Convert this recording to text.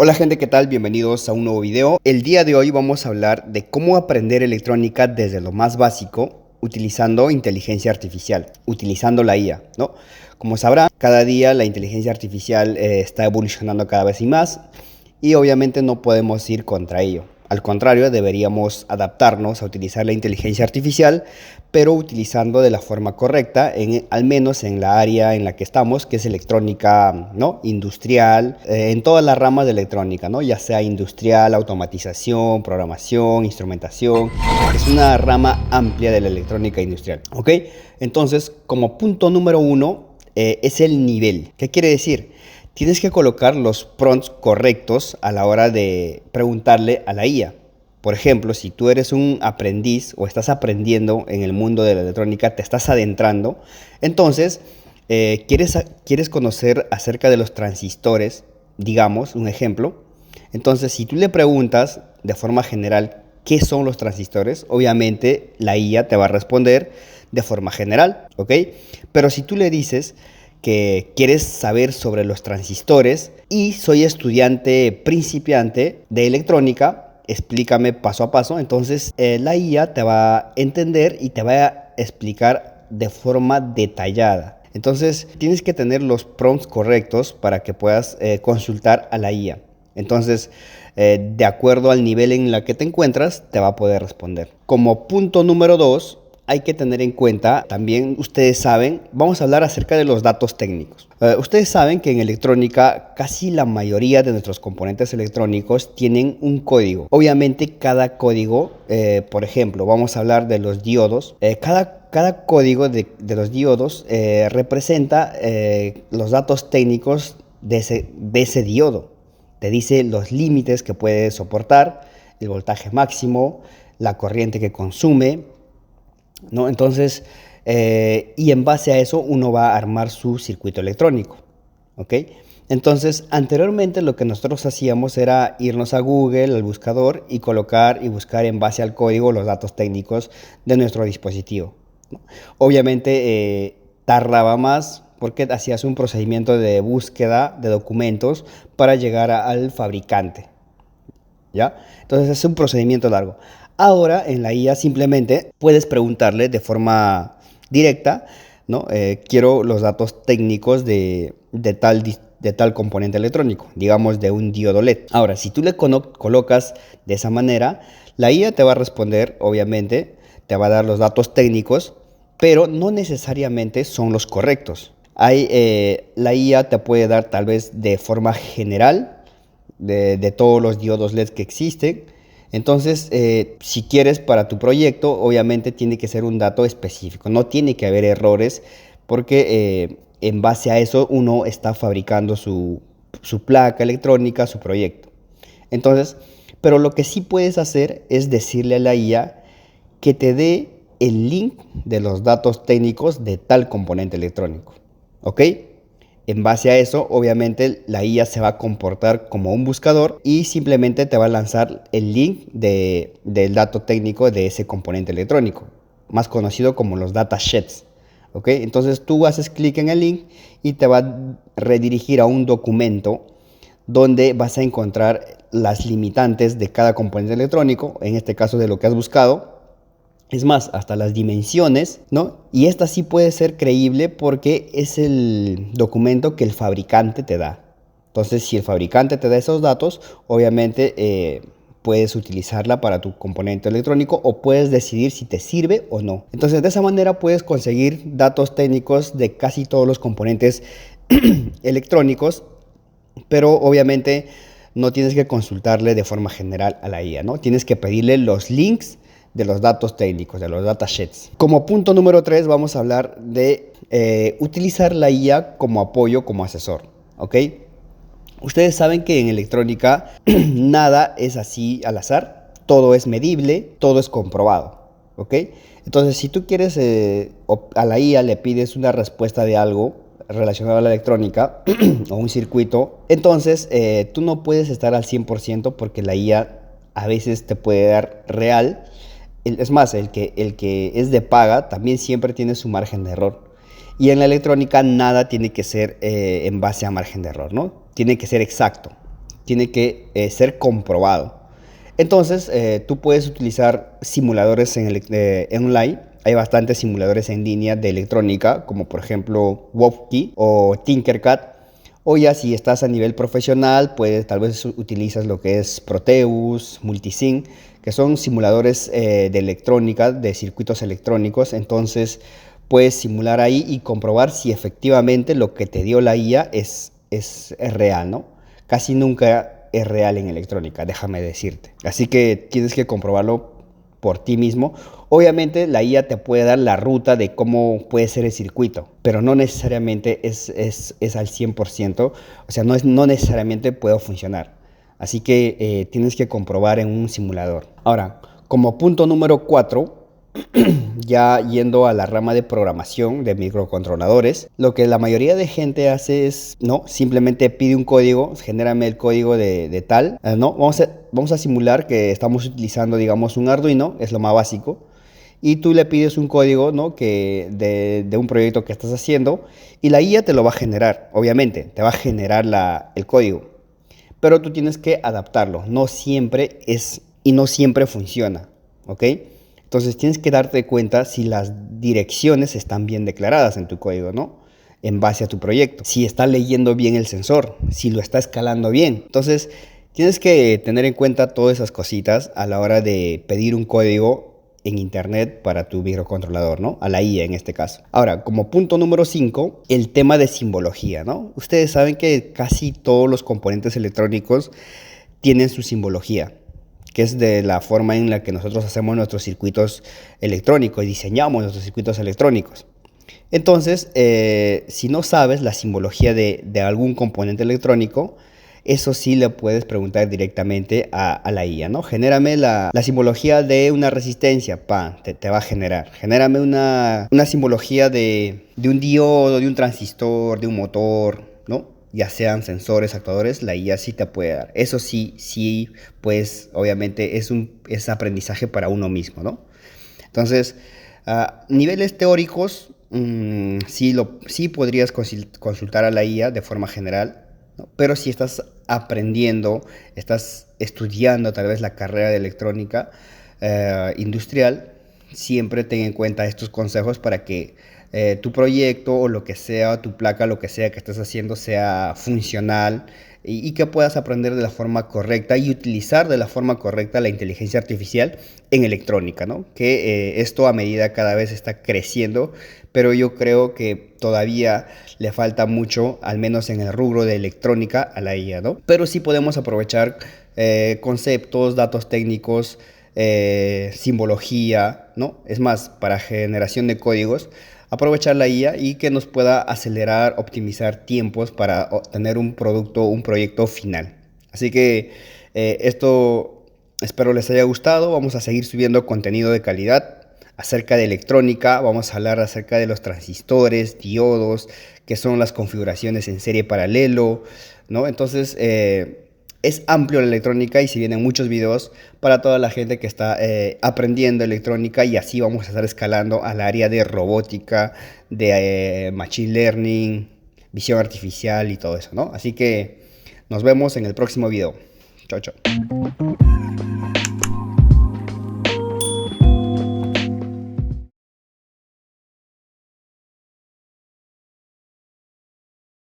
Hola gente, ¿qué tal? Bienvenidos a un nuevo video. El día de hoy vamos a hablar de cómo aprender electrónica desde lo más básico utilizando inteligencia artificial, utilizando la IA, ¿no? Como sabrán, cada día la inteligencia artificial está evolucionando cada vez y más y obviamente no podemos ir contra ello. Al contrario, deberíamos adaptarnos a utilizar la inteligencia artificial, pero utilizando de la forma correcta, al menos en la área en la que estamos, que es electrónica, ¿no? Industrial, en todas las ramas de electrónica, ¿no? Ya sea industrial, automatización, programación, instrumentación. Es una rama amplia de la electrónica industrial, ¿ok? Entonces, como punto número uno, es el nivel. ¿Qué quiere decir? Tienes que colocar los prompts correctos a la hora de preguntarle a la IA. Por ejemplo, si tú eres un aprendiz o estás aprendiendo en el mundo de la electrónica, te estás adentrando, entonces quieres conocer acerca de los transistores, digamos, un ejemplo. Entonces, si tú le preguntas de forma general qué son los transistores, obviamente la IA te va a responder de forma general, ¿ok? Pero si tú le dices que quieres saber sobre los transistores y soy estudiante principiante de electrónica, explícame paso a paso, entonces la IA te va a entender y te va a explicar de forma detallada. Entonces tienes que tener los prompts correctos para que puedas consultar a la IA. Entonces, de acuerdo al nivel en el que te encuentras, te va a poder responder. Como punto número 2, hay que tener en cuenta, también ustedes saben, vamos a hablar acerca de los datos técnicos. Ustedes saben que en electrónica casi la mayoría de nuestros componentes electrónicos tienen un código. Obviamente cada código, por ejemplo, vamos a hablar de los diodos, cada código de los diodos representa los datos técnicos de ese diodo. Te dice los límites que puede soportar, el voltaje máximo, la corriente que consume, ¿no? Entonces, y en base a eso uno va a armar su circuito electrónico, ¿ok? Entonces, anteriormente lo que nosotros hacíamos era irnos a Google, al buscador, y colocar y buscar en base al código los datos técnicos de nuestro dispositivo, ¿no? Obviamente tardaba más porque hacías un procedimiento de búsqueda de documentos para llegar al fabricante, ¿ya? Entonces es un procedimiento largo. Ahora en la IA simplemente puedes preguntarle de forma directa, ¿no? Quiero los datos técnicos de tal componente electrónico, digamos de un diodo LED. Ahora, si tú le colocas de esa manera, la IA te va a responder, obviamente, te va a dar los datos técnicos, pero no necesariamente son los correctos. La IA te puede dar tal vez de forma general de todos los diodos LED que existen. Entonces, si quieres para tu proyecto, obviamente tiene que ser un dato específico. No tiene que haber errores porque en base a eso uno está fabricando su placa electrónica, su proyecto. Entonces, pero lo que sí puedes hacer es decirle a la IA que te dé el link de los datos técnicos de tal componente electrónico. ¿Ok? En base a eso, obviamente, la IA se va a comportar como un buscador y simplemente te va a lanzar el link del dato técnico de ese componente electrónico, más conocido como los datasheets. ¿Ok? Entonces tú haces clic en el link y te va a redirigir a un documento donde vas a encontrar las limitantes de cada componente electrónico, en este caso de lo que has buscado. Es más, hasta las dimensiones, ¿no? Y esta sí puede ser creíble porque es el documento que el fabricante te da. Entonces, si el fabricante te da esos datos, obviamente puedes utilizarla para tu componente electrónico o puedes decidir si te sirve o no. Entonces, de esa manera puedes conseguir datos técnicos de casi todos los componentes electrónicos, pero obviamente no tienes que consultarle de forma general a la IA, ¿no? Tienes que pedirle los links de los datos técnicos, de los datasheets. Como punto número 3 vamos a hablar de utilizar la IA como apoyo, como asesor, ¿ok? Ustedes saben que en electrónica nada es así al azar, todo es medible, todo es comprobado, ¿ok? Entonces, si tú quieres a la IA le pides una respuesta de algo relacionado a la electrónica o un circuito, entonces tú no puedes estar al 100% porque la IA a veces te puede dar real. Es más, el que es de paga también siempre tiene su margen de error. Y en la electrónica nada tiene que ser en base a margen de error, ¿no? Tiene que ser exacto. tiene que ser comprobado. Entonces, tú puedes utilizar simuladores online. Hay bastantes simuladores en línea de electrónica, como por ejemplo Wovkey o Tinkercad. O ya si estás a nivel profesional, pues tal vez utilizas lo que es Proteus, Multisync, que son simuladores de electrónica, de circuitos electrónicos. Entonces puedes simular ahí y comprobar si efectivamente lo que te dio la IA es real, ¿no? Casi nunca es real en electrónica, déjame decirte. Así que tienes que comprobarlo por ti mismo. Obviamente la IA te puede dar la ruta de cómo puede ser el circuito, pero no necesariamente es al 100%, o sea, no necesariamente puede funcionar. Así que tienes que comprobar en un simulador. Ahora, como punto número 4, ya yendo a la rama de programación de microcontroladores, lo que la mayoría de gente hace es, no, simplemente pide un código, genérame el código de tal, no, vamos a simular que estamos utilizando, digamos, un Arduino, es lo más básico, y tú le pides un código, ¿no? de un proyecto que estás haciendo, y la IA te lo va a generar, obviamente, te va a generar el código, pero tú tienes que adaptarlo, no siempre es, y no siempre funciona, ¿ok? Entonces tienes que darte cuenta si las direcciones están bien declaradas en tu código, ¿no? En base a tu proyecto. Si está leyendo bien el sensor, si lo está escalando bien. Entonces tienes que tener en cuenta todas esas cositas a la hora de pedir un código en internet para tu microcontrolador, ¿no? A la IA en este caso. Ahora, como punto número 5, el tema de simbología, ¿no? Ustedes saben que casi todos los componentes electrónicos tienen su simbología, que es de la forma en la que nosotros hacemos nuestros circuitos electrónicos y diseñamos nuestros circuitos electrónicos. Entonces, si no sabes la simbología de algún componente electrónico, eso sí le puedes preguntar directamente a la IA, ¿no? Genérame la simbología de una resistencia, te va a generar. Genérame una simbología de un diodo, de un transistor, de un motor, ¿no? Ya sean sensores, actuadores, la IA sí te puede dar. Eso sí, pues obviamente es aprendizaje para uno mismo, ¿no? Entonces, niveles teóricos, sí podrías consultar a la IA de forma general, ¿no? Pero si estás aprendiendo, estás estudiando tal vez la carrera de electrónica industrial, siempre ten en cuenta estos consejos para que tu proyecto o lo que sea, tu placa, lo que sea que estés haciendo sea funcional y que puedas aprender de la forma correcta y utilizar de la forma correcta la inteligencia artificial en electrónica, ¿no? Que esto a medida cada vez está creciendo, pero yo creo que todavía le falta mucho, al menos en el rubro de electrónica, a la IA, ¿no? Pero sí podemos aprovechar conceptos, datos técnicos, simbología, ¿no? Es más, para generación de códigos, aprovechar la IA y que nos pueda acelerar, optimizar tiempos para obtener un producto, un proyecto final. Así que esto espero les haya gustado. Vamos a seguir subiendo contenido de calidad acerca de electrónica. Vamos a hablar acerca de los transistores, diodos, que son las configuraciones en serie paralelo, ¿no? Entonces, es amplio la electrónica y se vienen muchos videos para toda la gente que está aprendiendo electrónica y así vamos a estar escalando al área de robótica, de machine learning, visión artificial y todo eso, ¿no? Así que nos vemos en el próximo video. Chao, chao.